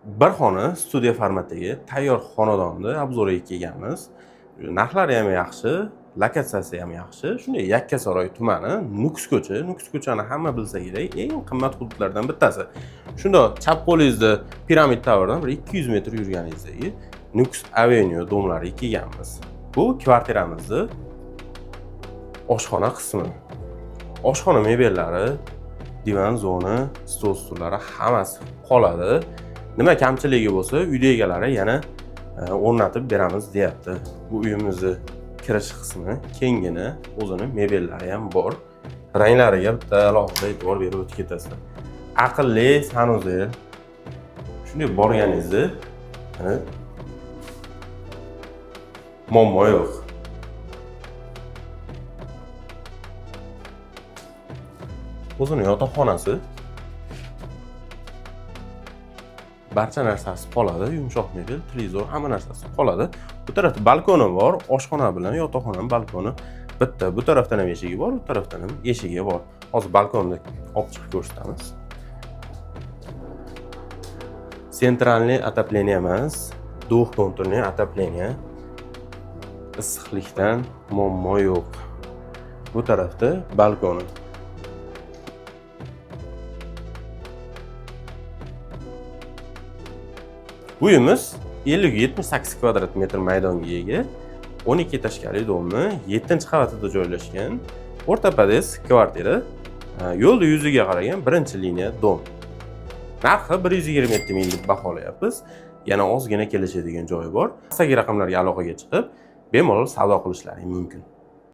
bir xona studiya formatidagi tayyor xonadonni obzoriga kelganmiz. Narxlari ham yaxshi, lokatsiyasi ham yaxshi. Shunday Yakkasaroy tumani, Nukus ko'cha. Nukus ko'chani hamma bilsa kerak, eng qimmat hududlardan bittasi. Shundoq chap qo'lingizda Piramid Towerdan bir 200 metr yurganingizdagi Nukus Avenue domlariga kelganmiz. Bu kvartiramizni oshxona qismi. Oshxona mebellari, divan zona, stol stullari hammasi qoladi. Nima kamchiligi bo'lsa, uyda egalari yana o'rnatib beramiz deyapti. Bu uyimizni kirish qismi kengina, o'zini mebellari ham bor. Ranglariga bitta alohida e'tibor berib o'tib ketasizlar. Aqlli sanuzel. Shunday borganingizda, muammo yo'q. O'zini yotoqxonasi. Barcha narsasi qoladi, yumshoq mebel, televizor, hamma narsasi qoladi. Bu tarafda balkoni bor, oshxona bilan yotoqxonaning balkoni bitta. Bu tarafdan ham eshigi bor, bu tarafdan ham eshigi bor. Hozir balkonni olib chiqib ko'rsatamiz. Sentralniy отопление emas, двухконтурный отопление. Issiqlikdan muammo yo'q. Bu tarafda balkoni. Uyimiz 50-78 kvadrat metr maydonga ega, 12 tashkali domni, 7-qavatida joylashgan. O'rtapadagi kvartira, yo'lda yuziga qaragan birinchi liniya dom. Narxi 127 ming deb baholayapmiz. Yana ozgina kelishadigan joyi bor. Astagi raqamlarga aloqaga chiqib, bemalol savdo qilishlaring mumkin.